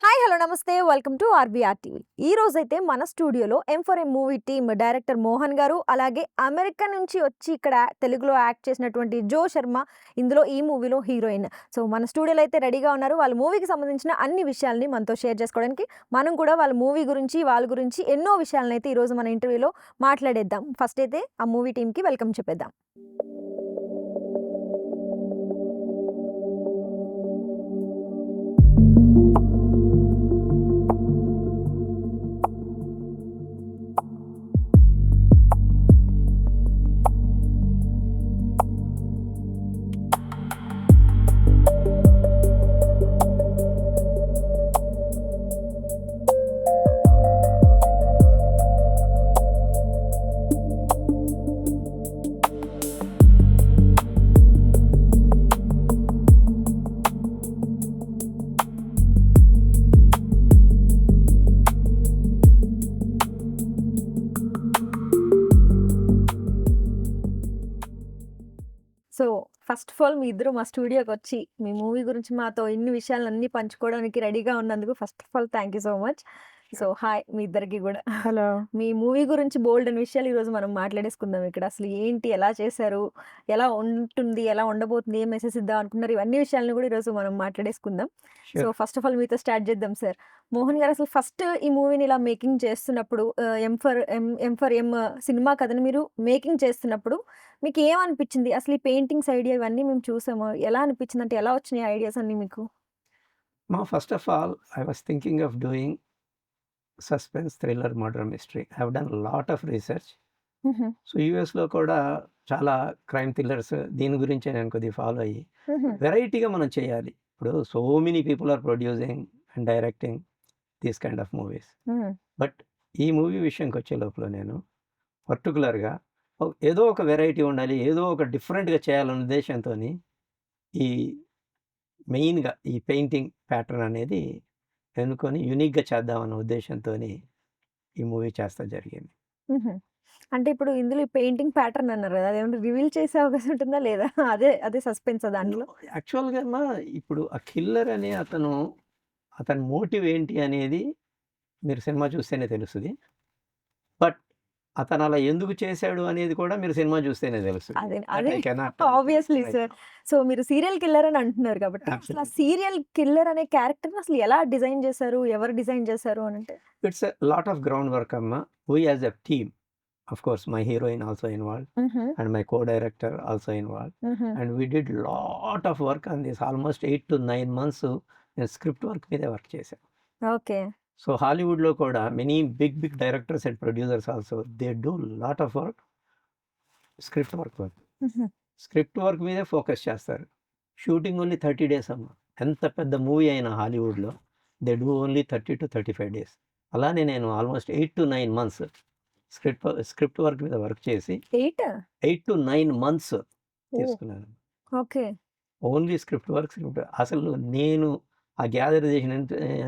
Hi! Hello! నమస్తే. Welcome to RBR TV. ఈ రోజైతే మన స్టూడియోలో 'M for M' movie team director Mohan గారు, అలాగే అమెరికా నుంచి వచ్చి ఇక్కడ తెలుగులో యాక్ట్ చేసినటువంటి జో శర్మ ఇందులో ఈ మూవీలో హీరోయిన్. సో, మన స్టూడియోలో అయితే రెడీగా ఉన్నారు. వాళ్ళ మూవీకి సంబంధించిన అన్ని విషయాల్ని మనతో షేర్ చేసుకోవడానికి. మనం కూడా వాళ్ళ మూవీ గురించి, వాళ్ళ గురించి ఎన్నో విషయాలనైతే ఈరోజు మన ఇంటర్వ్యూలో మాట్లాడేద్దాం. ఫస్ట్ అయితే ఆ మూవీ టీమ్‌కి వెల్కమ్ చెప్పేద్దాం. సో, ఫస్ట్ ఆఫ్ ఆల్ మీ ఇద్దరు మా స్టూడియోకొచ్చి, మీ మూవీ గురించి మాతో ఇన్ని విషయాలన్నీ పంచుకోవడానికి రెడీగా ఉన్నందుకు first of all thank you so much. So, hi మీ ఇద్దరికి గూడా. హలో. మీ మూవీ గురించి బోలెడన్ని విషయాలు ఈరోజు మనం మాట్లాడేసుకుందాం ఇక్కడ. అసలు ఏంటి? ఎలా చేశారు? ఎలా ఉంటుంది? ఎలా ఉండబోతుంది? ఏం మెసేజ్ ఇద్దాం అనుకున్నారు? ఇవన్నీ విషయాలను గూడా ఈరోజు మనం మాట్లాడేసుకుందాం. So, sure. First of all మీతో స్టార్ట్ చేద్దాం సార్. మోహన్ గారు అసలు ఫస్ట్ ఈ మూవీని ఇలా మేకింగ్ చేస్తున్నప్పుడు 'ఎం ఫర్ ఎం' సినిమా కథని మీరు మేకింగ్ చేస్తున్నప్పుడు మీకేమనిపిచ్చింది? అసలు ఈ పెయింటింగ్స్ ఐడియా ఇవన్నీ మేము చూసాము. ఎలా అనిపిచ్చిందంటే ఎలా వచ్చినాయి ఐడియాస్ అన్నీ మీకు? First of all, I was thinking of doing suspense, thriller, murder mystery. I have done a lot of research. హుహు. సో, యూఎస్‌లో కూడా చాలా క్రైమ్ థ్రిల్లర్స్ దీని గురించే నేను కొద్దిగా ఫాలో అయ్యి, హుహు. వెరైటీగా మనం చేయాలి. ఇప్పుడు so many people are producing and directing these kind of movies. Hmm. But ఈ మూవీ విషయంకొచ్చే లోపల నేను పర్టిక్యులర్‌గా ఏదో ఒక వెరైటీ ఉండాలి, ఏదో ఒక డిఫరెంట్‌గా చేయాలన్న ఉద్దేశ్యంతోని ఈ మెయిన్‌గా ఈ పెయింటింగ్ ప్యాటర్న్ అనేది ఎన్నుకొని యూనిక్‌గా చేద్దామన్న ఉద్దేశ్యంతోని ఈ మూవీ చేస్తా జరిగింది. హుహు. అంటే ఇప్పుడు ఇందులో ఈ పెయింటింగ్ ప్యాటర్న్ అన్నారు గదా! అదేమన్నా రివీల్ చేసే అవకాశం ఉంటుందా లేదా? అదే సస్పెన్సా దాంట్లో? యాక్చువల్‌గా ఇప్పుడు ఆ కిల్లర్ అనే అతని మోటివ్ ఏంటి అనేది మీరు సినిమా చూస్తేనే తెలుస్తది. బట్ అతను అలా ఎందుకు చేశాడు అనేది కూడా మీరు సినిమా చూస్తేనే తెలుస్తది. అదే దట్ అదే I cannot obviously right sir. Now. So, మీరు సీరియల్ కిల్లర్ అని అంటున్నారు కాబట్టి, అసలు ఆ అబ్సల్యూట్లీ. సీరియల్ కిల్లర్ అనే క్యారెక్టర్‌ని అసలు ఎలా డిజైన్ చేశారు? ఎవరు డిజైన్ చేశారు అనంటే? It's a lot of ground work అమ్మా. We as a team. Of course my heroine also involved. హుహు. And my co-director also involved. హుహు. And we did lot of work on this. Almost 8 to 9 months నేను script work మీదే work చేశాను. Okay. So, హాలీవుడ్‌లో కూడా many big directors and producers also they do lot of work script work. హుహు. Script work మీదే focus చేస్తారు. Shooting only 30 days అమ్మా. ఎంత పెద్ద మూవీ అయినా హాలీవుడ్‌లో దే డూ ఓన్లీ 30-35 డేస్. అలానే నేను ఆల్మోస్ట్ 8-9 మంత్స్ స్క్రిప్ట్ వర్క్ మీద వర్క్ చేసి 8? 8-9 మంత్స్ ఓహ్! తీసుకున్నాను. ఓకే. Only script. అసలు నేను ఆ గ్యాదర్ చేసిన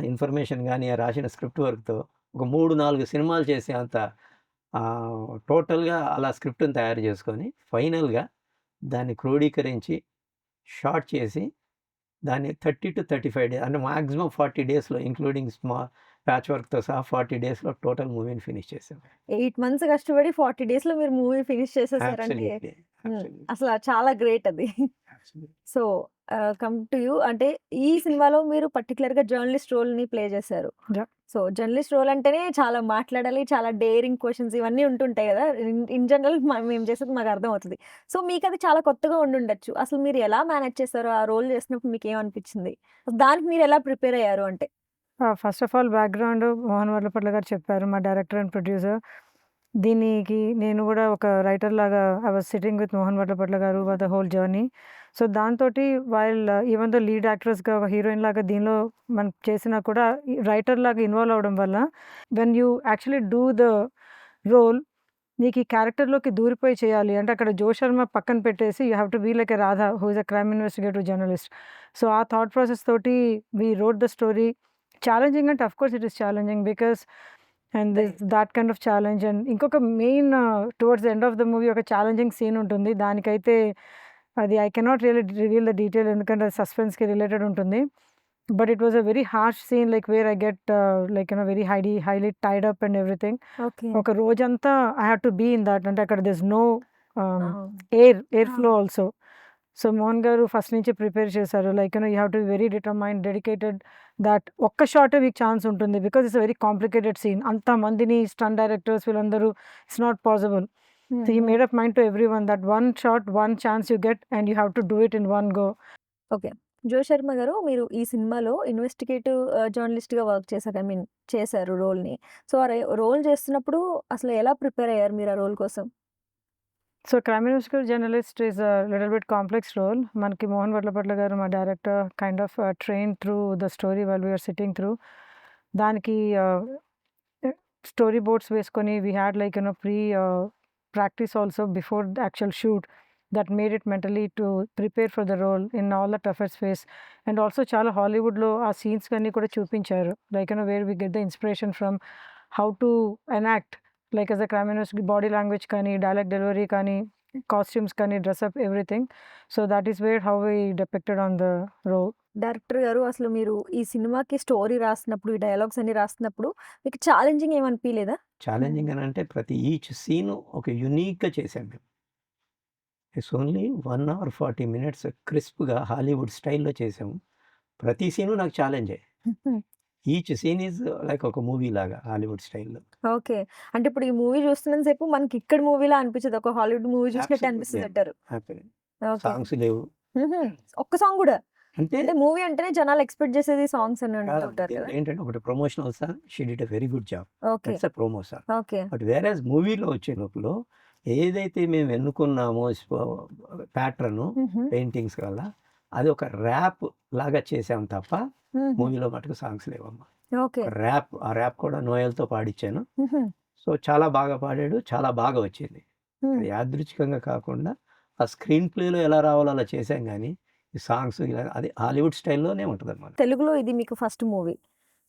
ఇన్ఫర్మేషన్ గాని, ఆ రాసిన స్క్రిప్ట్ వర్క్‌తో ఒక 3, 4 సినిమాలు చేసే అంత టోటల్‌గా అలా స్క్రిప్ట్‌ని తయారు చేసుకొని, ఫైనల్‌గా దాన్ని క్రోడీకరించి, షార్ట్ చేసి, దాన్ని 30-35 డేస్ అంటే మాక్సిమం 40 డేస్‌లో ఇంక్లూడింగ్ ప్యాచ్ వర్క్‌తో సహా 40 డేస్‌లో టోటల్ మూవీని ఫినిష్ చేశాం. 8 మంత్స్ కష్టపడి 40 డేస్‌లో మీరు మూవీ ఫినిష్ చేసేసారంటే అబ్సల్యూట్లీ. అసల చాలా గ్రేట్ అది. Absolutely. So, come to you అంటే ఈ సినిమాలో మీరు పర్టిక్యులర్‌గా జర్నలిస్ట్ రోల్‌ని ప్లే చేశారు. యాహ్! సో, జర్నలిస్ట్ రోల్ అంటేనే చాలా మాట్లాడాలి, చాలా డేరింగ్ క్వెషన్స్ ఇవన్నీ ఉంటుంటాయి గదా! ఇన్ జనరల్ మేము చేసేది మాకు అర్థమవుతది. సో, మీకది చాలా కొత్తగా ఉండుండొచ్చు. అసలు మీరు ఎలా మేనేజ్ చేశారు? ఆ రోల్ చేసినప్పుడు మీకేమనిపించింది? దానికి మీరు ఎలా ప్రిపేర్ అయ్యారు అంటే? First of all background Mohan Varlapalli garu చెప్పారు. మా డైరెక్టర్ అండ్ ప్రొడ్యూసర్. దీనికి నేను గూడా ఒక రైటర్‌లాగా I was sitting with Mohan Varlapalli garu for the whole journey. So, దాంతోటి ఈవెన్ దో లీడ్ యాక్ట్రెస్‌గా ఒక హీరోయిన్‌లాగా దీనిలో మనం చేసినా కూడా రైటర్‌లాగా ఇన్వాల్వ్ అవ్వడం వల్ల when you actually do the role నీకు ఈ క్యారెక్టర్‌లోకి దూరిపోయి చేయాలి. అంటే అక్కడ జో శర్మ పక్కన పెట్టేసి you have to be like a Radha who is a crime investigative journalist. So, ఆ థాట్ ప్రాసెస్ తోటి we wrote the story. Challenging అంటే of course it is challenging because and that kind of challenge and ఇంకొక main towards the end of the movie ఒక challenging scene ఉంటుంది. దానికైతే అది I cannot really reveal the detail ఎందుకంటే అది సస్పెన్స్‌కి related ఉంటుంది. but it was a very harsh scene, like where I get like very highly tied up and everything. Okay. ఒక రోజంతా I have to be in that, అంటే అక్కడ there's no air flow also. So Mohan garu first నుంచి prepare చేశారు, like you have to be very determined, dedicated, that ఒక్క షాటే మీకు chance ఉంటుంది, because it's very complicated scene, అంతమందిని స్టన్ డైరెక్టర్స్ వీళ్ళందరూ, it's not possible. So he made up mind to every one that one shot, one chance you get and you have to do it in one go. Okay. Jo Sharma గారు, మీరు ఈ సినిమాలో investigative జర్నలిస్ట్గా work చేశారు, I mean చేశారు రోల్ని. So ఆ role చేస్తున్నప్పుడు అసలు ఎలా ప్రిపేర్ అయ్యారు మీరు ఆ రోల్ కోసం? So crime investigative journalist is a little bit complex role. మనకి మోహన్ వడ్లపట్ల గారు, మా director, kind of train through the story while we're sitting through. దానికి స్టోరీ బోర్డ్స్ వేసుకొని we had like pre practice also before the actual shoot, that made it mentally to prepare for the role in all the toughest phase. And also చాలా హాలీవుడ్లో ఆ scenes అన్నీ కూడా చూపించారు, like where we get the inspiration from how to enact like as a crime investigator, body language కానీ, dialogue delivery కానీ, costumes కానీ, dress up, everything. So that is where how we depicted on the role. Director garu, అసలు మీరు ఈ సినిమాకి story రాసినప్పుడు, ఈ dialogues అన్ని రాసినప్పుడు మీకు ఛాలెంజింగ్ ఏమనిపించలేదా? ఛాలెంజింగ్ అని అంటే ప్రతి ఈచ్ సీను ఒక యునీక్గా చేసాం మేము. ఇట్స్ ఓన్లీ 1 hour 40 minutes క్రిస్ప్గా హాలీవుడ్ స్టైల్లో చేసాము. ప్రతి సీను నాకు ఛాలెంజే. ఈచ్ సీన్ ఈజ్ లైక్ ఒక మూవీ లాగా హాలీవుడ్ స్టైల్లో. ఓకే. అంటే ఇప్పుడు ఈ మూవీ చూస్తున్నంత సేపు మనకి ఇక్కడ మూవీలా అనిపించదు, ఒక హాలీవుడ్ మూవీ చూసినట్టు అనిపిస్తుంది అంటారు. హ్యాపీ. ఓకే. సాంగ్స్ లేవు ఒక్క సాంగ్ కూడా అంటే అంటే మూవీ అంటేనే జనాలు ఎక్స్పెక్ట్ చేసేది సాంగ్స్ అని అంటుంటారు కదా. ఏంటంటే ఒకటి promotional song, she did a very good job, okay. That's a promo song. Okay. But whereas మూవీలో వచ్చే లోపల ఏదైతే మేము ఎన్నుకున్నామో ప్యాటర్న్ పెయింటింగ్స్ వల్ల అది ఒక ర్యాప్ లాగా చేసాం తప్ప మూవీలో మటుకు సాంగ్స్ లేవమ్మా. ఓకే. ఆ ర్యాప్ కూడా నోయల్తో పాడిచ్చాను. సో చాలా బాగా పాడాడు, చాలా బాగా వచ్చింది. అది యాదృచ్ఛికంగా కాకుండా ఆ స్క్రీన్ ప్లేలో ఎలా రావాలో అలా చేసాం, కానీ ఈ సాంగ్స్ ఇలా అది హాలీవుడ్ స్టైల్లోనే ఉంటుంది అన్నమాట. తెలుగులో ఇది మీకు ఫస్ట్ మూవీ.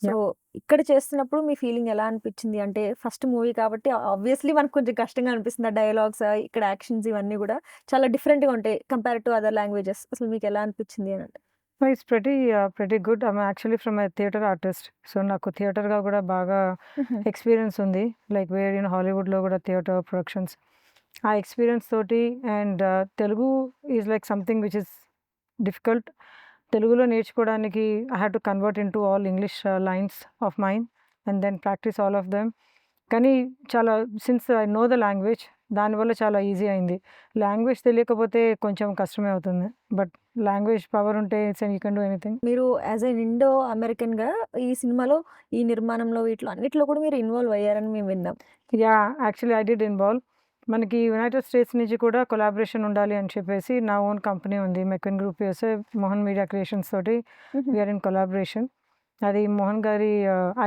సో ఇక్కడ చేస్తున్నప్పుడు మీ ఫీలింగ్ ఎలా అనిపించింది? అంటే ఫస్ట్ మూవీ కాబట్టి ఆబ్వియస్లీ మనకు కొంచెం కష్టంగా అనిపిస్తుంది, ఆ డైలాగ్స్, ఇక్కడ యాక్షన్స్ ఇవన్నీ కూడా చాలా డిఫరెంట్గా ఉంటాయి కంపేర్ టు అదర్ లాంగ్వేజెస్. అసలు మీకు ఎలా అనిపించింది అని అంటే? It's pretty good. I'm actually from a theatre artist. So నాకు థియేటర్గా కూడా బాగా ఎక్స్పీరియన్స్ ఉంది, లైక్ వేర్ హాలీవుడ్లో కూడా థియేటర్ ప్రొడక్షన్స్, ఆ ఎక్స్పీరియన్స్ తోటి. And Telugu is like something which is difficult. తెలుగులో నేర్చుకోవడానికి I had to convert into all English lines of mind and then practise all of them. కానీ చాలా since I know the language, దానివల్ల చాలా easy అయింది. Language తెలియకపోతే కొంచెం కష్టమే అవుతుంది, బట్ లాంగ్వేజ్ పవర్ ఉంటే యూ కెన్ డూ ఎనీథింగ్. మీరు యాజ్ ఎన్ ఇండో అమెరికన్గా ఈ సినిమాలో, ఈ నిర్మాణంలో, వీటిలో అన్నిట్లో కూడా మీరు ఇన్వాల్వ్ అయ్యారని మేము విన్నాం. Yeah, actually I did involve. మనకి యునైటెడ్ స్టేట్స్ నుంచి కూడా కొలాబరేషన్ ఉండాలి అని చెప్పేసి నా ఓన్ కంపెనీ ఉంది, మెక్విన్ group USA, Mohan media creations తోటి వీఆర్ ఇన్ కొలాబరేషన్. అది మోహన్ గారి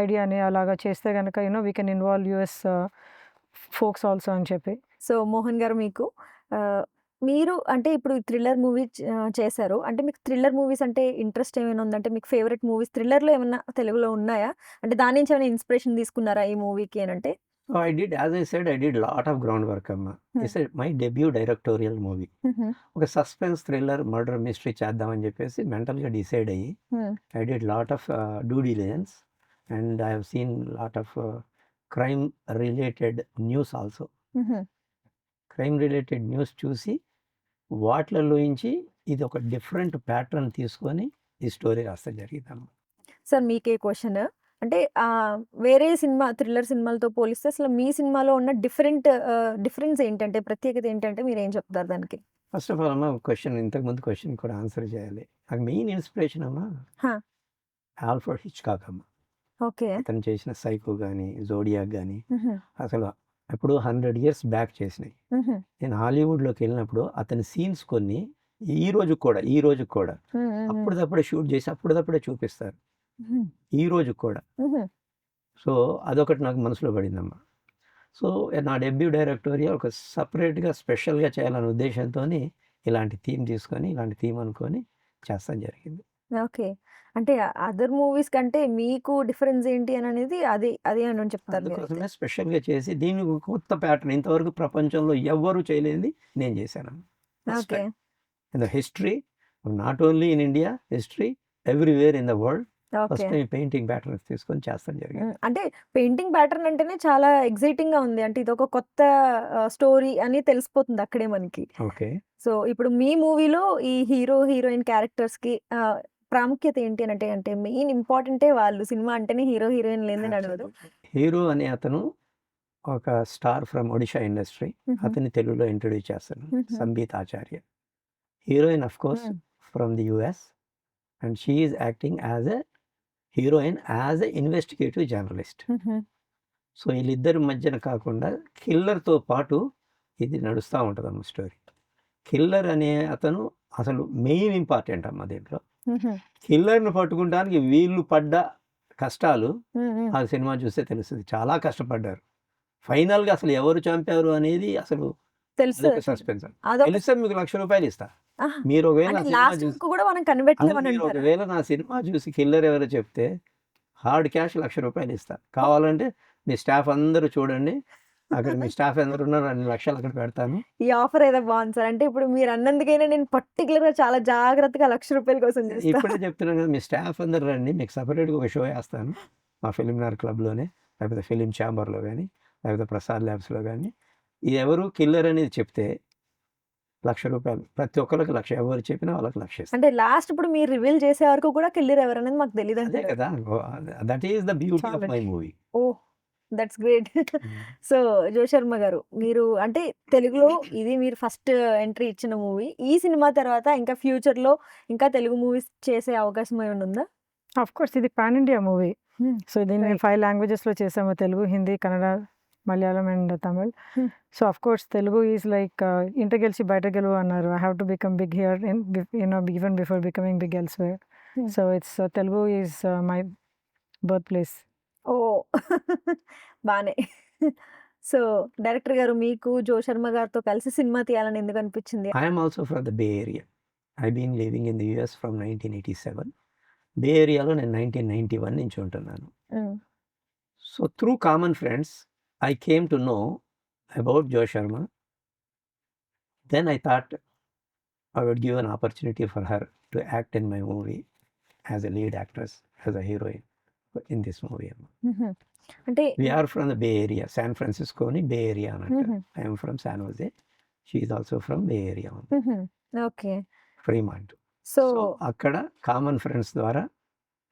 ఐడియాని, అలాగా చేస్తే కనుక we can involve US folks also అని చెప్పి. సో మోహన్ గారు, మీకు మీరు అంటే ఇప్పుడు థ్రిల్లర్ మూవీ చేశారు, అంటే మీకు థ్రిల్లర్ మూవీస్ అంటే ఇంట్రెస్ట్ ఏమైనా ఉందంటే, మీకు ఫేవరెట్ మూవీస్ థ్రిల్లర్లో ఏమైనా తెలుగులో ఉన్నాయా? అంటే దాని నుంచి ఏమైనా ఇన్స్పిరేషన్ తీసుకున్నారా ఈ మూవీకి అని అంటే? I did, as I said, I did lot of groundwork అమ్మా. It's my debut directorial movie. ఒక సస్పెన్స్ థ్రిల్లర్ మర్డర్ మిస్టరీ చేద్దామని చెప్పేసి మెంటల్గా డిసైడ్ అయ్యి I did lot of due diligence and I have seen lot of crime related news also. Crime related news చూసి వాటిలలో నుంచి ఇది ఒక డిఫరెంట్ ప్యాటర్న్ తీసుకొని ఈ స్టోరీ రాస్తా జరిగిందమ్మా. సార్, మీకే క్వశ్చన్, అంటే వేరే సినిమా థ్రిల్లర్ సినిమాలతో పోలిస్తే అసలు మీ సినిమాలో ఉన్న డిఫరెన్స్ ఏంటంటే, ప్రత్యేకత ఏంటంటే మీరు ఏం చెప్తారు దానికి? ఫస్ట్ ఆఫ్ ఆల్ అమ్మా, క్వశ్చన్ ఇంతకుముందు క్వశ్చన్ కూడా ఆన్సర్ చేయాలి. నాకు మెయిన్ ఇన్స్పిరేషన్ అమ్మా ఆల్ఫ్రెడ్ హిచ్కాక్ అమ్మా. ఓకే. అతను చేసిన సైకో కానీ, జోడియాక్ కానీ అసలు ఎప్పుడు 100 years బ్యాక్ చేసినాయి. నేను హాలీవుడ్లోకి వెళ్ళినప్పుడు అతని సీన్స్ కొన్ని ఈ రోజు కూడా అప్పుడప్పుడే షూట్ చేసి అప్పుడప్పుడే చూపిస్తారు, ఈ రోజు కూడా. సో అదొకటి నాకు మనసులో పడిందమ్మా. సో నా డెబ్యూ డైరెక్టోరియల్ ఒక సపరేట్గా స్పెషల్గా చేయాలనే ఉద్దేశంతో ఇలాంటి థీమ్ తీసుకొని, ఇలాంటి థీమ్ అనుకొని చేస్తాం జరిగింది. ఓకే. అంటే అదర్ మూవీస్ కంటే మీకు డిఫరెన్స్ ఏంటి అని అనేది అదే అని చెప్తారు మీరైతే? అందుకోసమే స్పెషల్గా చేసి దీనికి కొత్త ప్యాటర్న్, ఇంతవరకు ప్రపంచంలో ఎవ్వరూ చేయలేనిది నేను చేశాను. Okay. History, not only in India, history everywhere in the world. Okay. First time painting patterns తీసుకొని చేస్తాం జరిగింది. అంటే పెయింటింగ్ ప్యాటర్న్ అంటేనే చాలా ఎక్సైటింగ్‌గా ఉంది. అంటే ఇదొక కొత్త స్టోరీ అని తెలిసిపోతుంది అక్కడే మనకి. ఓకే. సో, ఇప్పుడు మీ మూవీలో ఈ హీరో, హీరోయిన్ క్యారెక్టర్స్‌కి ప్రాముఖ్యత ఏంటి అనంటే అంటే మెయిన్ ఇంపార్టెంటే వాళ్ళు. సినిమా అంటేనే హీరో, హీరోయిన్ లేనిదే నడవదు. హీరో అనే అతను ఒక స్టార్ ఫ్రమ్ ఒడిషా ఇండస్ట్రీ. హుహు. అతన్ని తెలుగులో ఇంట్రొడ్యూస్ చేస్తాను. హుహు. సంబీత్ ఆచార్య. హీరోయిన్ ఆఫ్ కోర్స్ హ్మ్. From the US and she is acting as a heroine as a investigative journalist. హుహు. సో వీళ్ళిద్దరి మధ్యన కాకుండా కిల్లర్తో పాటు ఇది నడుస్తూ ఉంటుందమ్మ స్టోరీ. కిల్లర్ అనే అతను అసలు మెయిన్ ఇంపార్టెంట్ అమ్మ దీంట్లో. హుహు. కిల్లర్ని పట్టుకుంటానికి వీళ్ళు పడ్డ కష్టాలు హ్మ్. హ్మ్. ఆ సినిమా చూస్తే తెలుస్తుంది. చాలా కష్టపడ్డారు. ఫైనల్గా అసలు ఎవరు చంపారు అనేది అసలు అదొక తెలుస్తది. సస్పెన్స్. అదొక తెలిస్తే మీకు ₹1,00,000 ఇస్తా. ఆహా! మీరు ఒకవేళ అంటే నా సినిమా లాస్ట్ చూసి వరకు కూడా మనం అసలు కనిపెట్టలేమని మీరు అంటారా? ఒకవేళ నా సినిమా చూసి కిల్లర్ ఎవరో చెప్తే హార్డ్ క్యాష్ ₹1,00,000 ఇస్తా. కావాలంటే మీ స్టాఫ్ అందరూ చూడండి. అక్కడ మీ స్టాఫ్ ఎందరు ఉన్నారో అన్ని లక్షలు అక్కడ పెడతాను. ఈ ఆఫర్ ఏదో బాగుంది సార్. అంటే ఇప్పుడు మీరు అన్నందుకైనా నేను పర్టిక్యులర్‌గా చాలా జాగ్రత్తగా ₹1,00,000 కోసం చూస్తా. ఇప్పుడే చెప్తున్నాను కదా, మీ స్టాఫ్ అందరు రండి, మీకు సపరేట్గా ఒక షో వేస్తాను మా ఫిలింనగర్ క్లబ్లోనే, లేకపోతే ఫిలిం ఛాంబర్లో కానీ, లేకపోతే ప్రసాద్ ల్యాబ్స్లో కానీ. ఇది ఎవరు కిల్లర్ అనేది చెప్తే ₹1,00,000 ప్రతి ఒక్కరికి 1,00,000 ఎవరు చెప్పినా వాళ్ళకి 1,00,000 ఇస్తాను. అంటే లాస్ట్ ఇప్పుడు మీరు రివీల్ చేసే వరకు కూడా కిల్లర్ ఎవరనేది మాకు అదే తెలీదంటారు. కదా, that is the beauty of my movie. Oh! That's great. So, Jo Sharma గారు మీరు అంటే తెలుగులో ఇది మీరు ఫస్ట్ ఎంట్రీ ఇచ్చిన మూవీ. ఈ సినిమా తర్వాత ఇంకా ఫ్యూచర్‌లో ఇంకా తెలుగు మూవీస్ చేసే అవకాశం ఏమైనా ఉందా? ఆఫ్ కోర్స్ ఇది pan India movie. Hmm. So దీన్ని రైట్. 5 లాంగ్వేజెస్‌లో చేసాము. Telugu, Hindi, Kannada, Malayalam and Tamil. Hmm. So of course Telugu is like ఇంట గెలిచి బయట గెలువు అన్నారు. I have to become big here even before becoming big elsewhere. Hmm. So it's Telugu is my birth place. Oh! బానే. So, director గారు మీకు జో శర్మ గారితో కలిసి సినిమా తీయాలని ఎందుకు అనిపించింది? I am also from the Bay Area. I've been living in the US from 1987. బే ఏరియాలో నేను 1991 నుంచి ఉంటున్నాను. Hmm. So through common friends I came to know about Jo Sharma. Then I thought I would give an opportunity for her to act in my movie as a lead actress, as a heroine in this movie. హుహు. అంటే We are from the Bay Area, San Francisco ni Bay Area అని అంటారు. హుహు. I am from San Jose. She is also from Bay Area, హుహు. Okay. Fremont. So so అక్కడ common friends ద్వారా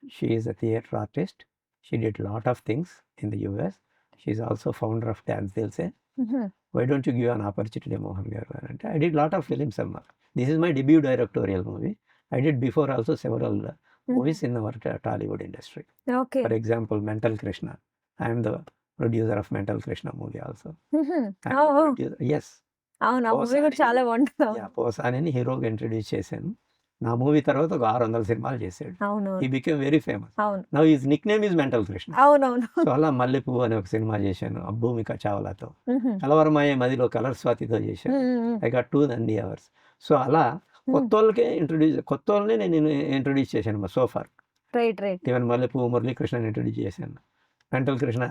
she is a theatre artist. She did lot of things in the US. She is also founder of dance Dil Se. హుహు. Why don't you give an opportunity Mohan garu అని అంటే, I did lot of films అమ్మ. This is my debut directorial movie. I did before also several movies in our Tollywood industry. Okay. For example mental Krishna. I'm the producer of mental Krishna movie also. హుహు. ఓహ్! ఓహ్! Yes. అవును. ఆ movie కూడా చాలా బాగుంటది. అవును. పోసాని హీరోగా introduce చేశాను. నా మూవీ తర్వాత ఒక 600 సినిమాలు చేశాడు. హీ అవునవును. Became very famous. అవును. Now his nick name is mental Krishna. అవునవును. సో అలా మల్లెపువ్వు అనే ఒక సినిమా చేశాను భూమిక చావ్లాతో. హుహు. కలవరమాయే మదిలో కలర్ స్వాతితో చేశాను. Hmm. Hmm. I got 2 Nandi awards. So అలా కొత్త వాళ్ళనే నేను ఇంట్రడ్యూస్ చేశాను so far. Right. Right. Even Mallepuvvu మురళీకృష్ణని ఇంట్రడ్యూస్ చేశాను. మెంటల్ కృష్ణ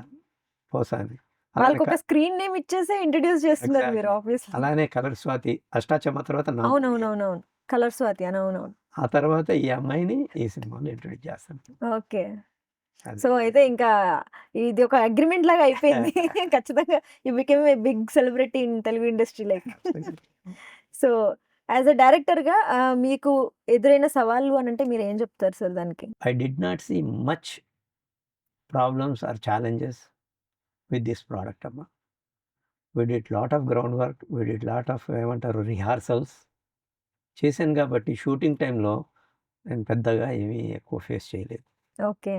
పోసాని. అలానే వాళ్ళకొక స్క్రీన్ నేమ్ ఇచ్చేసే ఇంట్రడ్యూస్ చేస్తున్నారు మీరు Exactly. ఆబ్వియస్లీ. అలానే కలర్ స్వాతి అష్టాచమ్మ తర్వాత నా movie. అవునవునవునవును. కలర్ స్వాతి అని అవునవును. ఆ తర్వాత ఈ అమ్మాయిని ఈ సినిమాలో ఇంట్రడ్యూస్ చేస్తాను. ఓకే. అది. సో అయితే ఇంకా ఇది ఒక అగ్రీమెంట్ లాగా అయిపోయింది. ఖచ్చితంగా you became a big celebrity in Telugu industry like. So as a డైరెక్టర్‌గా మీకు ఎదురైన సవాళ్ళు అనంటే మీరు ఏం చెప్తారు సార్ దానికి? I did not see much problems or challenges with this product అమ్మ. We did lot of groundwork. We did lot of ఏమంటారు రిహార్సల్స్ చేశాను కాబట్టి షూటింగ్ టైంలో నేను పెద్దగా ఏమీ ఎక్కువ ఫేస్ చేయలేదు. ఓకే.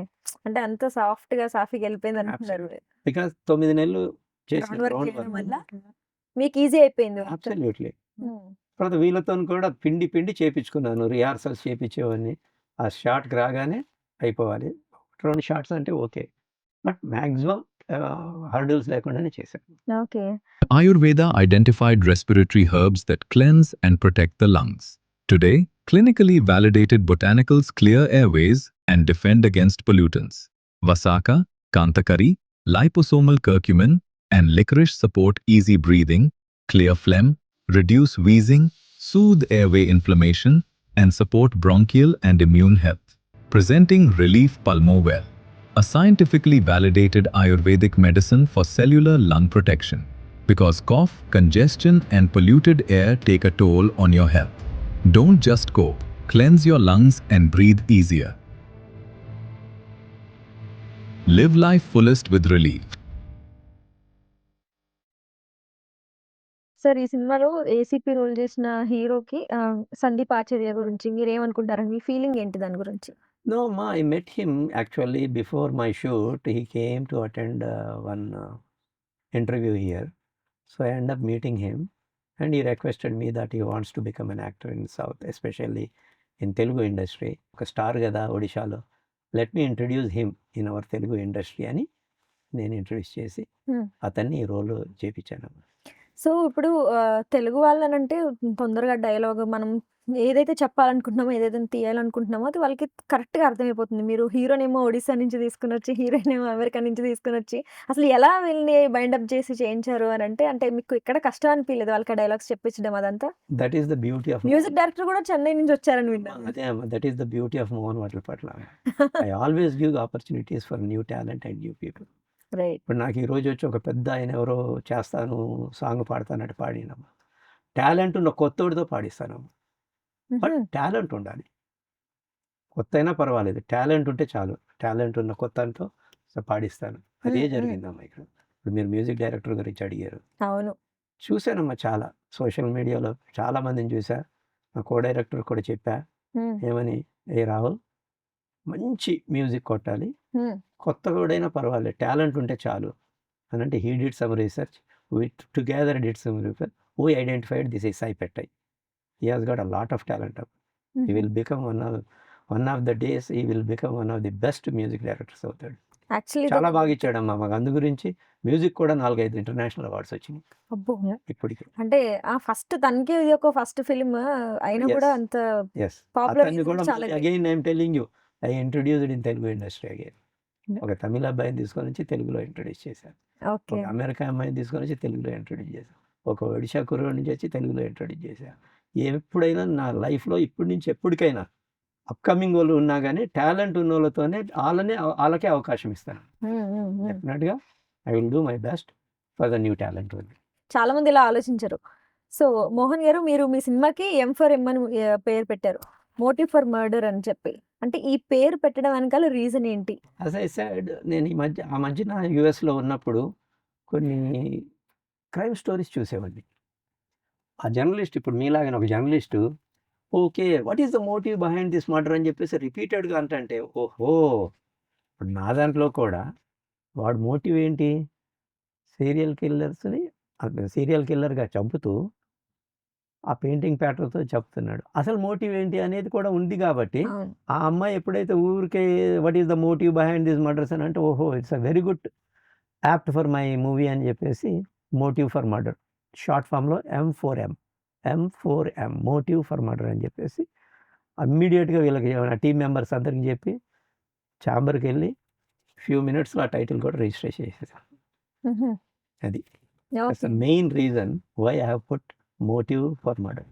అంటే అంత సాఫ్ట్‌గా సాఫీగా వెళ్ళిపోయింది అంటున్నారు. బికాస్ 9 నెలలు చేసిన గ్రౌండ్ వర్క్ గ్రౌండ్ చేయడం వర్క్. వల్ల మీకు ఈజీ అయిపోయింది వర్క్. అబ్సల్యూట్లీ. హ్మ్. తర్వాత వీళ్ళతో కూడా పిండి చేపించుకున్నాను. రిహార్సల్స్ చేపించేవాడిని. ఆ షాట్‌కి రాగానే అయిపోవాలి. 2 షాట్స్ అంటే ఓకే. బట్ మ్యాక్సిమం హర్డిల్స్ లేకుండానే చేశాను. Okay. Ayurveda identified respiratory herbs that cleanse and protect the lungs. Today, clinically validated botanicals clear airways and defend against pollutants. Vasaka, Kantakari, liposomal curcumin, and licorice support easy breathing, clear phlegm, reduce wheezing, soothe airway inflammation, and support bronchial and immune health. presenting Relief Pulmovelle, a scientifically validated Ayurvedic medicine for cellular lung protection. Because cough, congestion, and polluted air take a toll on your health. Don't just cope, cleanse your lungs and breathe easier. Live life fullest with relief. Sir ఈ సినిమాలో ACP role చేసిన హీరోకి సందీప్ ఆచార్య గురించి మీరేమనుకుంటారు? మీ feeling ఏంటి దాని గురించి? No, ma, I met him actually before my shoot. He came to attend one interview here. So I ended up meeting him and he requested me that he wants to become an actor in South, especially in Telugu industry. ఒక star కదా ఒడిశాలో, let me introduce him in our Telugu industry అని నేను introduce చేసి అతన్ని ఈ role చేపించాను. So ఇప్పుడు తెలుగు వాళ్ళనంటే తొందరగా డైలాగ్ మనం ఏదైతే చెప్పాలనుకుంటున్నామో, ఏదైతే తీయాలనుకుంటున్నామో అది వాళ్ళకి కరెక్ట్‌గా అర్థమైపోతుంది. మీరు హీరోనేమో ఒడిస్సా నుంచి తీసుకొనొచ్చి, హీరోయిన్ ఏమో అమెరికా నుంచి తీసుకొనొచ్చి, అసలు ఎలా వీళ్ళని బైండప్ చేసి చేయించారు అనంటే, అంటే మీకు ఎక్కడ కష్టం అనిపియలేదా వాళ్ళకి ఆ డైలాగ్స్ చెప్పించడం అదంతా? That is the beauty of music director కూడా చెన్నై నుంచి వచ్చారని విన్నాను. అదే that is the beauty of Mohan Vadlapatla. I always give opportunities for new talent and new people. Right. ఇప్పుడు నాకు ఈ రోజు వచ్చి ఒక పెద్ద ఆయన ఎవరో చేస్తాను, సాంగ్ పాడతానంటే పాడినమ్మా. టాలెంట్ ఉన్న కొత్తోడితో పాడిస్తానమ్మా. బట్ టాలెంట్ ఉండాలి. కొత్త అయినా పర్వాలేదు, టాలెంట్ ఉంటే చాలు. టాలెంట్ ఉన్న కొత్తతో పాడిస్తాను. అదే జరిగిందమ్మా ఇక్కడ. ఇప్పుడు మీరు మ్యూజిక్ డైరెక్టర్ గురించి అడిగారు. అవును. చూశానమ్మా చాలా సోషల్ మీడియాలో చాలా మందిని చూసా. నా కో డైరెక్టర్ కూడా చెప్పా ఏమని, ఏ రాహుల్ మంచి మ్యూజిక్ కొట్టాలి, కొత్త కూడా పర్వాలేదు, టాలెంట్ ఉంటే చాలు అని. అంటే he did some research, we together did some research, we identified this is Sai Pettai. He has got a lot of talent up. He will become one of the days he will become one of the best music directors out there. Actually చాలా బాగా ఇచ్చాడమ్మా మాకు. అందు గురించి music కూడా 4-5 international awards వచ్చినాయి అబ్బో! ఇప్పటికి. అంటే ఫస్ట్ తనకే ఇది ఒక ఫస్ట్ ఫిల్మ్ అయినా కూడా Yes. అంత Yes. పాపులర్ అతన్ని కూడా చాలా again I'm telling you, I introduced in Telugu industry again. Yeah. ఒక తమిళ అబ్బాయిని తీసుకొని వచ్చి తెలుగులో ఇంట్రడ్యూస్ చేశాను. ఓకే. ఒక అమెరికా అమ్మాయిని తీసుకొని వచ్చి తెలుగులో ఇంట్రడ్యూస్ చేశాను. ఒక ఒడిశా కుర్రోడి నుంచి వచ్చి తెలుగులో ఇంట్రడ్యూస్ చేశాను. ఎప్పుడైనా నా లైఫ్లో ఇప్పటి నుంచి ఎప్పటికైనా అప్కమింగ్ వాళ్ళు ఉన్నా కానీ టాలెంట్ ఉన్న వాళ్ళతోనే వాళ్ళకే అవకాశం ఇస్తాను. డెఫినెట్గా I will do my best for the new talent. చాలా మంది ఇలా ఆలోచించరు. సో మోహన్ గారు, మీరు మీ సినిమాకి M4M అని పేరు పెట్టారు, మోటివ్ ఫర్ మర్డర్ అని చెప్పి. అంటే ఈ పేరు పెట్టడం వెనకాల రీజన్ ఏంటి? యాజ్ ఐ సెడ్, నేను ఆ మధ్యన యుఎస్లో ఉన్నప్పుడు కొన్ని క్రైమ్ స్టోరీస్ చూసేవాడిని. ఆ జర్నలిస్ట్, ఇప్పుడు మీలాగానే ఒక journalist, okay what is the motive behind this murder అని చెప్పేసి రిపీటెడ్గా అంటే, ఓహో ఇప్పుడు నా దాంట్లో కూడా వాడు మోటివ్ ఏంటి, సీరియల్ కిల్లర్గా చంపుతూ ఆ పెయింటింగ్ ప్యాటర్న్తో చెప్తున్నాడు. అసలు మోటివ్ ఏంటి అనేది కూడా ఉంది కాబట్టి ఆ అమ్మాయి ఎప్పుడైతే ఊరికే what is the motive behind this murders అని అంటే, ఓహో it's a very good apt for my movie అని చెప్పేసి మోటివ్ ఫర్ మర్డర్ షార్ట్ ఫామ్లో M4M మోటివ్ ఫర్ మర్డర్ అని చెప్పేసి ఇమ్మీడియట్గా వీళ్ళకి టీం మెంబర్స్ అందరికి చెప్పి ఛాంబర్కి వెళ్ళి ఫ్యూ మినిట్స్లో ఆ టైటిల్ కూడా రిజిస్టర్ చేసేసాను. అది main reason why I have put motive for murder.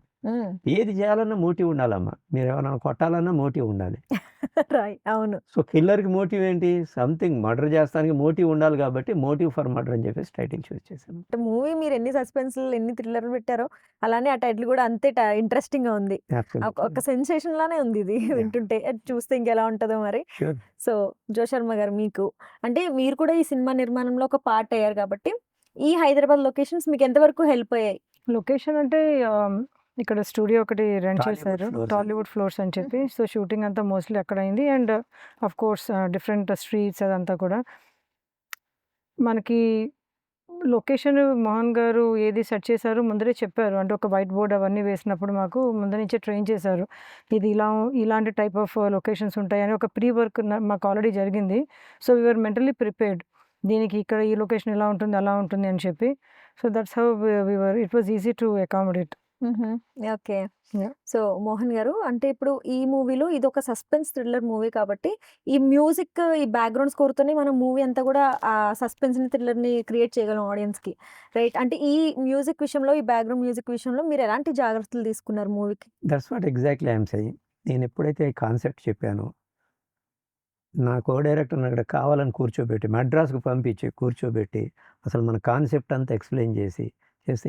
ఏది చేయాలన్నా మోటివ్ ఉండాలమ్మా. మీరు ఏమైనా కొట్టాలన్నా మోటివ్ ఉండాలి. అవును. సో కిల్లర్కి మోటివ్ ఏంటి, సంథింగ్ మర్డర్ చేస్తానికి మోటివ్ ఉండాలి కాబట్టి మోటివ్ ఫర్ మర్డర్ అని చెప్పేసి టైటిల్ చూస్ చేశాను. మూవీ మీరు ఎన్ని సస్పెన్స్ ఎన్ని థ్రిల్లర్ పెట్టారో అలానే ఆ టైటిల్ కూడా అంతే ఇంట్రెస్టింగ్ గా ఉంది. ఒక సెన్సేషన్ లానే ఉంది ఇది వింటుంటే. అది చూస్తే ఇంకెలా ఉంటుందో మరి. Sure. సో జో శర్మ గారు, మీకు అంటే మీరు కూడా ఈ సినిమా నిర్మాణంలో ఒక పార్ట్ అయ్యారు కాబట్టి ఈ హైదరాబాద్ లొకేషన్స్ మీకు ఎంతవరకు హెల్ప్ అయ్యాయి? లొకేషన్ అంటే ఇక్కడ స్టూడియో ఒకటి రెంట్ Tollywood చేశారు, Floors. టాలీవుడ్ ఫ్లోర్స్ అని చెప్పి. సో షూటింగ్ అంతా మోస్ట్లీ అక్కడ అయింది. And of course different streets అదంతా కూడా మనకి లొకేషన్ మోహన్ గారు ఏది సెట్ చేశారు ముందరే చెప్పారు. అంటే ఒక వైట్ బోర్డ్ అవన్నీ వేసినప్పుడు మాకు ముందు నుంచే ట్రైన్ చేశారు. ఇది ఇలాంటి టైప్ ఆఫ్ లొకేషన్స్ ఉంటాయని ఒక ప్రీ వర్క్ మాకు ఆల్రెడీ జరిగింది. సో వీఆర్ మెంటలీ ప్రిపేర్డ్, దీనికి ఇక్కడ ఈ లొకేషన్ ఇలా ఉంటుంది అలా ఉంటుంది అని చెప్పి. So that's how it was easy to accommodate. Okay. Yeah. So Mohan గారు, అంటే ఇప్పుడు ఈ మూవీలో ఇది ఒక సస్పెన్స్ థ్రిల్లర్ మూవీ కాబట్టి ఈ మ్యూజిక్, ఈ బ్యాక్గ్రౌండ్ స్కోర్ తోనే మనం మూవీ అంతా కూడా ఆ సస్పెన్స్ ని థ్రిల్లర్ ని క్రియేట్ చేయగలం ఆడియన్స్ కి, రైట్? అంటే ఈ మ్యూజిక్ విషయంలో, ఈ బ్యాక్గ్రౌండ్ మ్యూజిక్ విషయంలో మీరు ఎలాంటి జాగ్రత్తలు తీసుకున్నారు మూవీకి? That's what exactly I'm saying. నేను ఎప్పుడైతే కాన్సెప్ట్ చెప్పానో నా కో డైరెక్టర్‌ని అక్కడ కావాలని కూర్చోబెట్టి, మద్రాస్‌కి పంపించి, కూర్చోబెట్టి, అసలు మన కాన్సెప్ట్ అంతా ఎక్స్‌ప్లెయిన్ చేస్తే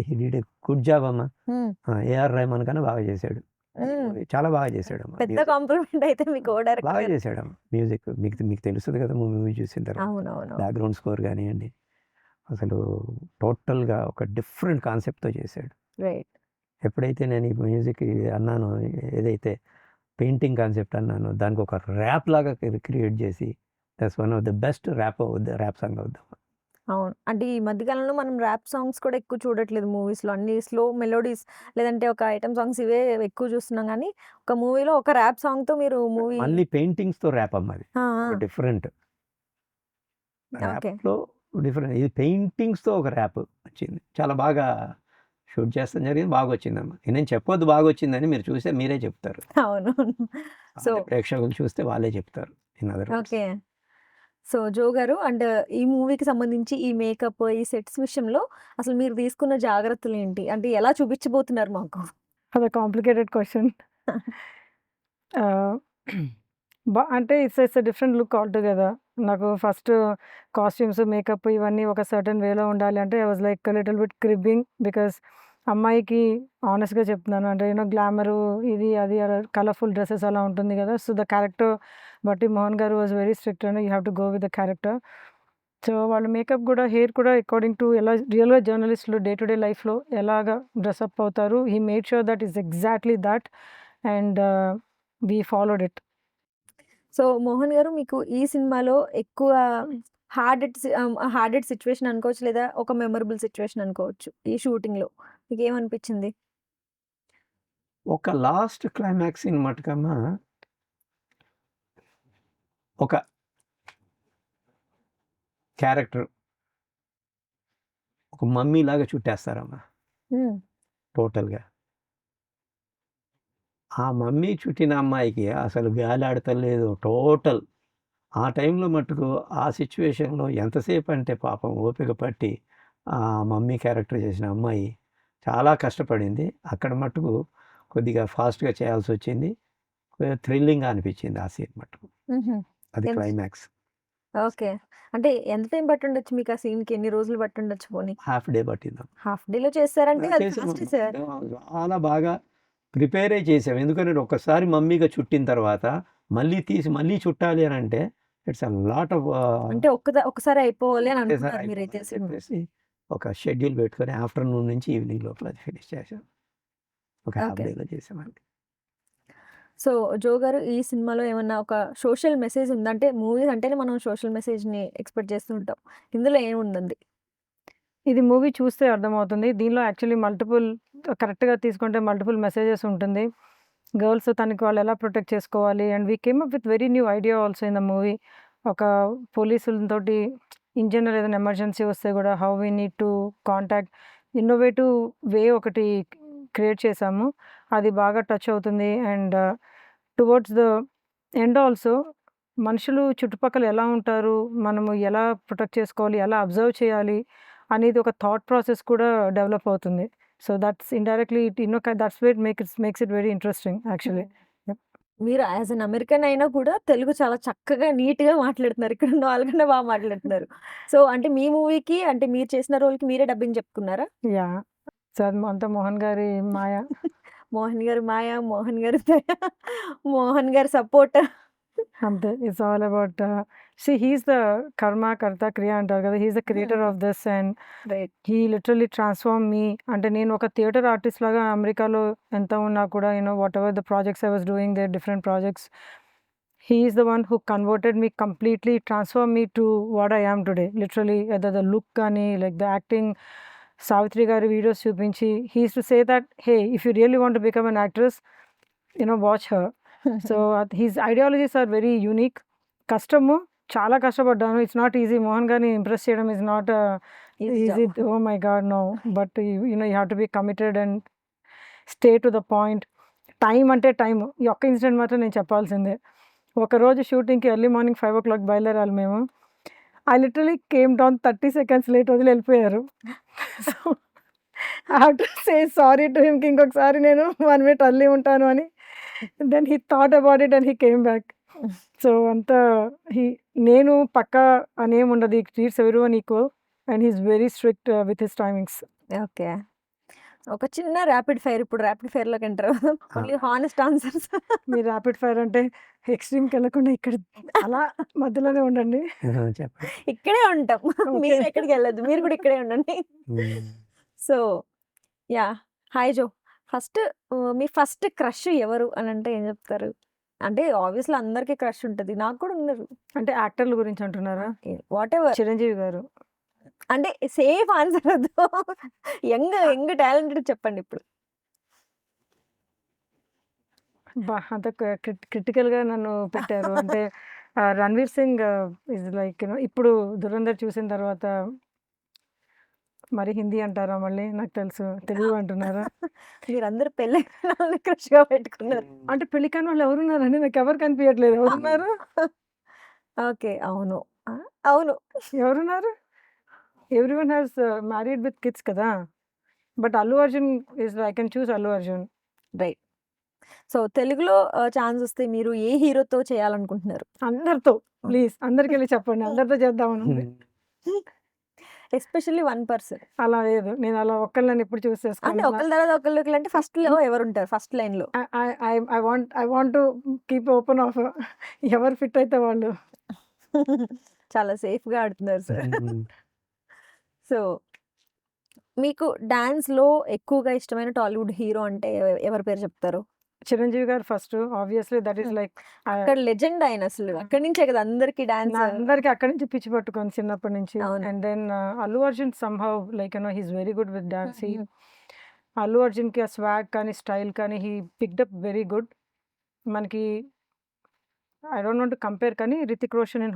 హి డిడ్ ఎ గుడ్ జాబ్ అమ్మ. హ్మ్. ఏఆర్ రెహమాన్ కన్నా బాగా చేశాడు. హ్మ్. చాలా బాగా చేశాడమ్మ పెద్ద మ్యూజిక్. కాంప్లిమెంట్ అయితే మీ కో బాగా డైరెక్టర్. చేశాడమ్మ మ్యూజిక్. మీకు మీకు తెలుస్తది కదా మూవీ చూసిన తర్వాత. అవునవును. బ్యాక్‌గ్రౌండ్ స్కోర్ గానియండి, అసలు టోటల్‌గా ఒక డిఫరెంట్ కాన్సెప్ట్‌తో చేశాడు. రైట్. ఎప్పుడైతే నేను ఈ మ్యూజిక్ అన్నానో, ఏదైతే పెయింటింగ్ కాన్సెప్ట్ అన్నానో, దానికి ఒక ర్యాప్ లాగా క్రియేట్ చేసి that's one of the best rap song అవుద్దాం. అవును. అంటే ఈ మధ్య కాలంలో మనం ర్యాప్ సాంగ్స్ కూడా ఎక్కువ చూడట్లేదు మూవీస్‌లో. అన్ని స్లో మెలోడీస్ లేదంటే ఒక ఐటెమ్ సాంగ్స్ ఇవే ఎక్కువ చూస్తున్నాం గానీ, ఒక మూవీలో ఒక ర్యాప్ సాంగ్‌తో మీరు మూవీ. మళ్ళీ పెయింటింగ్స్‌తో ర్యాప్ అమ్మ అది. ఆ! ఒక డిఫరెంట్ ఓకే. ర్యాప్‌లో డిఫరెంట్. ఇది పెయింటింగ్స్‌తో ఒక ర్యాప్ వచ్చింది. చాలా బాగా షూట్ చేస్తాం జరిగింది. బాగొచ్చిందమ్మ. నేను చెప్పొద్దు బాగొచ్చిందని, మీరు చూస్తే మీరే చెప్తారు. అవునవును. సో అంటే ప్రేక్షకులు చూస్తే వాళ్ళే చెప్తారు. In other words. Okay. So Jo గారు అండ్ ఈ మూవీకి సంబంధించి ఈ మేకప్, ఈ సెట్స్ విషయంలో అసలు మీరు తీసుకున్న జాగ్రత్తలేంటి? అంటే ఎలా చూపించబోతున్నారు మాకు? అది కాంప్లికేటెడ్ క్వశ్చన్. ఆహ్, అంటే it's a different look altogether. నాకు ఫస్ట్ కాస్ట్యూమ్స్, మేకప్ ఇవన్నీ ఒక సర్టెన్ వేలో ఉండాలి అంటే I was like little bit cribbing. Because అమ్మాయికి హానెస్ట్‌గా చెప్తున్నాను. అంటే గ్లామరు ఇది అది అలా కలర్‌ఫుల్ డ్రెసెస్ అలా ఉంటుంది కదా! సో, ద క్యారెక్టర్ బట్టి మోహన్ గారు was very strict and you have to go with the character. So, వాళ్ళు మేకప్ కూడా, హెయిర్ కూడా అకార్డింగ్ టు ఎలా రియల్‌గా జర్నలిస్ట్‌లు డే టు డే లైఫ్‌లో ఎలాగా డ్రెసప్ అవుతారు. He made sure that is exactly that and we followed it. So Mohan garu మీకు ఈ సినిమాలో ఎక్కువ హార్డెడ్ సిట్యుయేషన్ అనుకోవచ్చు లేదా ఒక మెమరబుల్ సిట్యుయేషన్ అనుకోవచ్చు ఈ షూటింగ్‌లో. మీకేమనిపించింది? ఒక లాస్ట్ క్లైమాక్స్ సీన్ మటుకమ్మ ఒక క్యారెక్టర్ ఒక మమ్మీలాగా చుట్టేస్తారమ్మ హ్మ్. టోటల్‌గా. ఆ మమ్మీ చుట్టిన అమ్మాయికి అసలు గాలాడతలేదు టోటల్. ఆ టైంలో మట్టుకు ఆ సిట్యుయేషన్‌లో ఎంతసేపు అంటే పాపం ఓపిక పట్టి ఆ మమ్మీ క్యారెక్టర్ చేసిన అమ్మాయి చాలా కష్టపడింది. అక్కడ మట్టుకు కొద్దిగా ఫాస్ట్‌గా చేయాల్సొచ్చింది. కొద్దిగా థ్రిల్లింగ్‌గా అనిపించింది ఆ సీన్ మట్టుకు. హుహు. అది ఎంత క్లైమాక్స్. ఓకే. అంటే ఎంత టైం పట్టుండొచ్చు మీకు ఆ సీన్‌కి? ఎన్ని రోజులు పట్టుండొచ్చు పోనీ? Half day పట్టిందమ్మ. హాఫ్ డేలో చేసారంటే అది ఫాస్టే చేసామమ్మ. సార్. చాలా బాగా ప్రిపేరే చేసాం. ఎందుకంటే ఒక్కసారి మమ్మీగా చుట్టిన తర్వాత మళ్ళీ తీసి మళ్ళీ చుట్టాలి అనంటే ఇట్స్ ఎ లాట్ ఆఫ్ అంటే ఒక్కసారి అయిపోవాలి అని ఒకేసారి అనుకున్నారు మీరైతే అయిపోవాలని సినిమా. చెప్పేసి ఒక షెడ్యూల్ పెట్టుకొని ఆఫ్టర్‌నూన్ నుంచి ఈవినింగ్ లోపల అది ఫినిష్ చేసాం. ఒక హాఫ్ ఓకే. డేలో చేసామండి. సో జో గారు ఈ సినిమాలో ఏమన్నా ఒక సోషల్ మెసేజ్ ఉందా? అంటే మూవీస్ అంటేనే మనం సోషల్ మెసేజ్‌ని ఎక్స్‌పెక్ట్ చేస్తూ ఉంటాం. ఇందులో ఏముందండి? ఇది మూవీ చూస్తే అర్థమవుతుంది. దీనిలో యాక్చువల్లీ కరెక్ట్‌గా తీసుకుంటే మల్టిపుల్ మెసేజెస్ ఉంటుంది. గర్ల్స్ తనకి వాళ్ళు ఎలా ప్రొటెక్ట్ చేసుకోవాలి and we came up with very new idea also in the movie. ఒక పోలీసులతోటి ఇన్ జనరల్ ఏదైనా ఎమర్జెన్సీ వస్తే కూడా how we need to contact innovative way ఒకటి క్రియేట్ చేశాము. అది బాగా టచ్ అవుతుంది and towards the end also మనుషులు చుట్టుపక్కల ఎలా ఉంటారు, మనము ఎలా ప్రొటెక్ట్ చేసుకోవాలి, ఎలా అబ్జర్వ్ చేయాలి అనేది ఒక థాట్ ప్రాసెస్ కూడా డెవలప్ అవుతుంది. So, that's indirectly that's where makes it very interesting actually. మీరు యాస్ ఎన్ అమెరికన్ అయినా కూడా తెలుగు చాలా చక్కగా, నీట్‌గా మాట్లాడుతున్నారు. ఇక్కడున్న వాళ్ళకన్నా బాగా మాట్లాడుతున్నారు. సో, అంటే మీ మూవీకి అంటే మీరు చేసిన రోల్‌కి మీరే డబ్బింగ్ చెప్పుకున్నారా? యాహ్! సో, అది అంతా మోహన్ గారి మాయ. మోహన్ గారు మాయ, మోహన్ గారు దయ, మోహన్ గారి సపోర్ట్. అంతే. It's all about he is the karma, కర్త, క్రియ అంటారు కదా! He is the creator of this and right. He literally transform me. అంటే నేను ఒక థియేటర్ ఆర్టిస్ట్ లాగా అమెరికాలో ఎంత ఉన్నా కూడా whatever the projects I was doing there different projects. He is the one who converted me completely transform me to what I am today. Literally the look గాని like the acting. Savitri గారి videos చూపించి he used to say that hey if you really want to become an actress watch her. So, his ideologies are very unique. కష్టము. చాలా కష్టపడ్డాను. It's not easy. Mohan గారిని impress చేయడం is not easy. Oh my God! No. But you have to be committed and stay to the point. Time అంటే time. ఈ ఒక్క incident మాత్రం నేను చెప్పాల్సిందే. ఒకరోజు షూటింగ్‌కి ఎర్లీ మార్నింగ్ 5:00 బయలుదేరాలి మేము. I literally came down 30 seconds late వదిలి వెళ్ళిపోయారు. So, I have to say sorry to హిమ్‌కి ఇంకొకసారి నేను 1 మినిట్ ఎర్లీ ఉంటాను అని. Then he thought about it and he came back. So అంతా నేను పక్కా అనేముండదు. ఈ treats everyone equal and he's very strict with his timings. Okay. ఒక చిన్న ర్యాపిడ్ ఫైర్, ఇప్పుడు ర్యాపిడ్ ఫైర్‌లోకి ఎంటర్ అవుదాం. Only honest answers. మీరు ర్యాపిడ్ ఫైర్ అంటే ఎక్స్‌ట్రీమ్‌కి వెళ్ళకుండా ఇక్కడ అలా మధ్యలోనే ఉండండి. చెప్పండి. ఇక్కడే ఉంటాం. మీరు ఓకే. ఎక్కడికి వెళ్ళొద్దు. మీరు కూడా ఇక్కడే ఉండండి. So yeah! హాయ్ జో. ఫస్ట్ మీ ఫస్ట్ క్రష్ ఎవరు అని అంటే ఏం చెప్తారు? అంటే ఆబ్వియస్‌లీ అందరికీ క్రష్ ఉంటది. నాకు కూడా ఉన్నారు. అంటే యాక్టర్ల గురించి అంటున్నారా? వాటెవర్. చిరంజీవి గారు. అంటే సేఫ్ ఆన్సర్ వద్దు. యంగ్ టాలెంటెడ్ చెప్పండి ఇప్పుడు. అంత క్రిటికల్‌గా నన్ను పెట్టారు. అంటే 'రణ్వీర్ సింగ్' ఈజ్ లైక్ ఇప్పుడు 'ధురంధర్' చూసిన తర్వాత మరి హిందీ అంటారా మళ్ళీ? నాకు తెలుసు. తెలుగు అంటున్నారా? మీరందరూ పెళ్ళైన వాళ్ళని క్రష్‌గా పెట్టుకున్నారు. అంటే పెళ్లి కాని వాళ్ళు ఎవరున్నారండి? నాకెవరు కనిపియట్లేదు. ఎవరున్నారు? ఓకే. అవును. అవును. ఎవరున్నారు? Everyone has married with kids కదా! But 'Allu Arjun' I can choose 'Allu Arjun.' Right. So తెలుగులో ఛాన్స్ వస్తే మీరు ఏ హీరోతో చేయాలనుకుంటున్నారు? అందరితో ప్లీజ్ అందరికెళ్ళి చెప్పండి. అందరితో చేద్దామని ఉంది. Especially one person. అలా లేదు. నేను అలా ఒక్కళ్ళని ఎప్పుడు చూస్ అంటే చేసుకోను. ఒకళ్ళ తర్వాత ఒకళ్ళు అంటే ఫస్ట్‌లో ఎవరుంటారు? ఫస్ట్ లైన్‌లో. I want to keep open offer. ఎవరు ఫిట్ అయితే వాళ్ళు. చాలా సేఫ్‌గా ఆడుతున్నారు సార్. సో మీకు డాన్స్‌లో ఎక్కువగా ఇష్టమైన టాలీవుడ్ హీరో అంటే ఎవరి పేరు చెప్తారు? చిరంజీవి గారు first obviously that is like అక్కడ లెజెండ్ ఆయన అసలు. అక్కడి నుంచే కదా అందరికి డాన్స్. అందరికి అక్కడి నుంచి పిచ్చి పట్టుకొని చిన్నప్పటి నుంచి. అవును. And then Allu Arjun somehow like he's very good with dance. Allu అర్జున్‌కి ఆ స్వాగ్ కానీ స్టైల్ కానీ he picked up very good. మనకి I don't want to compare కానీ 'రితిక్ రోషన్' ఇన్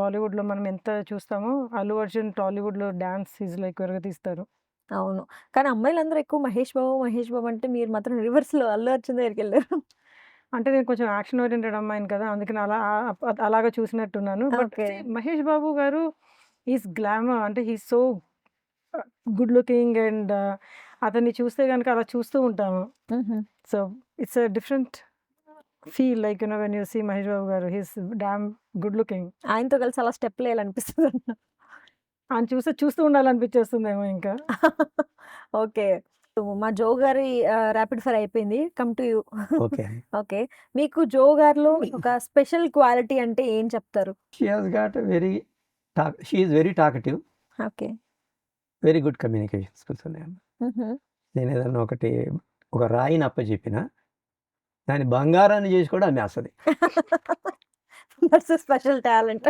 బాలీవుడ్‌లో మనం ఎంత చూస్తామో అల్లు అర్జున్ టాలీవుడ్‌లో డాన్స్ ఈజ్ లైక్ విరగతీస్తారు. అవును. కానీ అమ్మాయిలందరూ ఎక్కువ మహేష్ బాబు అంటే మీరు మాత్రం రివర్స్‌లో అల్లు అర్జున్ దగ్గరికెళ్లారు. అంటే నేను కొంచెం యాక్షన్ ఓరియెంటెడ్ అమ్మాయిని కదా! అందుకని అలాగా చూసినట్టున్నాను. But okay. మహేష్ బాబు గారు ఈస్ గ్లామర్. అంటే he's so good looking and అతన్ని చూస్తే గనుక అలా చూస్తూ ఉంటాము. So it's a different feel like when you see Mahesh Babu గారు హీస్ డామ్ గుడ్ లుకింగ్. ఆయనతో కలిసి అలా స్టెప్‌లేయాలనిపిస్తది. ఆయన చూస్తూ ఉండాలనిపించేస్తుందేమో ఇంకా. ఓకే. మా జో గారి ర్యాపిడ్ ఫైర్ అయిపోయింది. Come to you. Okay. Okay. మీకు జో గారిలో ఒక స్పెషల్ క్వాలిటీ అంటే ఏం చెప్తారు? She is very talkative. Okay. Very good communication skills ఉన్నాయమ్మ. నేను ఏదన్నా ఒక రాయిని అప్పచెప్పినా దాన్ని బంగారాన్ని చేసి కూడా అమ్మేస్తది. That's special talent.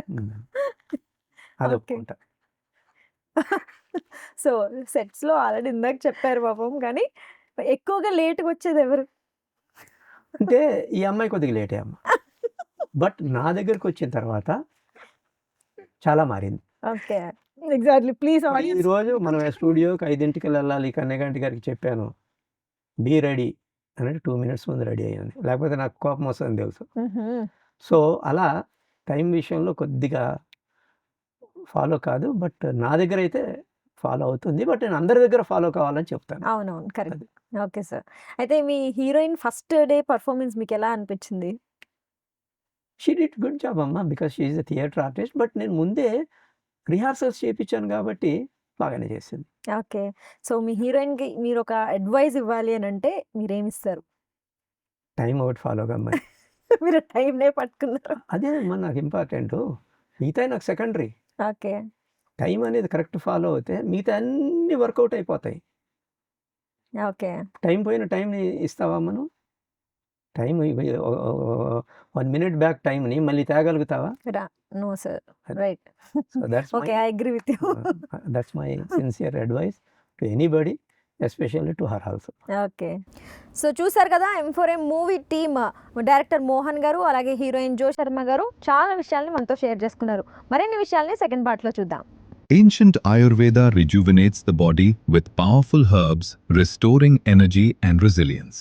అది ఓకే. ఒప్పుకుంటా. సో సెట్స్‌లో ఆల్రెడీ ఇందాక చెప్పారు పాపం. కానీ ఎక్కువగా లేట్‌గా వచ్చేది ఎవరు? అంటే ఈ అమ్మాయి కొద్దిగా లేటే అమ్మ. బట్ నా దగ్గరికి వచ్చిన తర్వాత చాలా మారింది. ఓకే. ఎగ్జాక్ట్లీ ప్లీజ్ ఆడియన్స్ ఈరోజు మనం స్టూడియోకి 5కి వెళ్ళాలి. కన్యకాంటి గారికి చెప్పాను. బీ రెడీ అని 2 మినిట్స్ ముందు రెడీ అయ్యింది. లేకపోతే నాకు కోపం వస్తుందని తెలుసు. సో అలా టైం విషయంలో కొద్దిగా ఫాలో కాదు. బట్ నా దగ్గర అయితే ఫాలో అవుతుంది. బట్ నేను అందరి దగ్గర ఫాలో కావాలని చెప్తాను. అవునవును. కరెక్ట్. అది. Okay sir. అయితే మీ హీరోయిన్ ఫస్ట్ డే పర్ఫార్మెన్స్ మీకెలా అనిపించింది? షీ డిడ్ గుడ్ జాబ్ అమ్మ. Because she is a theatre artist. But నేను ముందే రిహార్సల్స్ చేపించాను కాబట్టి బాగానే చేసింది. ఓకే. సో మీ హీరోయిన్‌కి మీరొక అడ్వైస్ ఇవ్వాలి అనంటే మీరేమిస్తారు? టైం ఒకటి ఫాలోగా అమ్మాయి. మీరు టైమ్‌నే పట్టుకున్నారు. అదేనమ్మా నాకు ఇంపార్టెంటు. మిగతాయి నాకు సెకండరీ. ఓకే. టైం అనేది కరెక్ట్ ఫాలో అవుతే మిగతా అన్నీ వర్కౌట్ అయిపోతాయి. ఓకే. టైం పోయిన టైంని ఇస్తావా మనం? టైం 1 మినిట్ బ్యాక్ టైంని మళ్ళీ తేగలుగుతావా? No sir. అది. Right. So okay. I agree with you. That's my sincere advice to anybody, especially to her also. Okay. So చూసారు కదా M4M movie team director Mohan గారు అలాగే హీరోయిన్ జో శర్మ గారు చాలా విషయాల్ని మనతో షేర్ చేసుకున్నారు. మరిన్ని విషయాల్ని సెకండ్ పార్ట్‌లో చూద్దాం. Ancient Ayurveda rejuvenates the body with powerful herbs, restoring energy and resilience.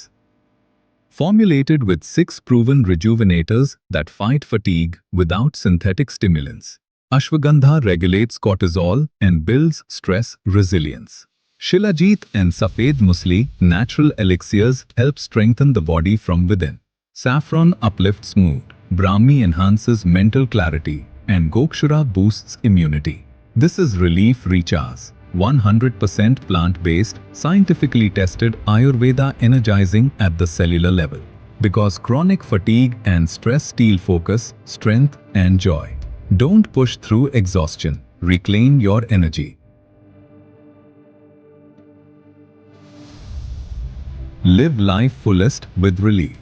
Formulated with 6 proven rejuvenators that fight fatigue without synthetic stimulants, Ashwagandha regulates cortisol and builds stress resilience. Shilajit and Safed Musli natural elixirs help strengthen the body from within. Saffron uplifts mood, Brahmi enhances mental clarity, and Gokshura boosts immunity. This is Relief Recharge, 100% plant-based, scientifically tested Ayurveda energizing at the cellular level. Because chronic fatigue and stress steal focus, strength, and joy. Don't push through exhaustion. Reclaim your energy. Live life fullest with Relief.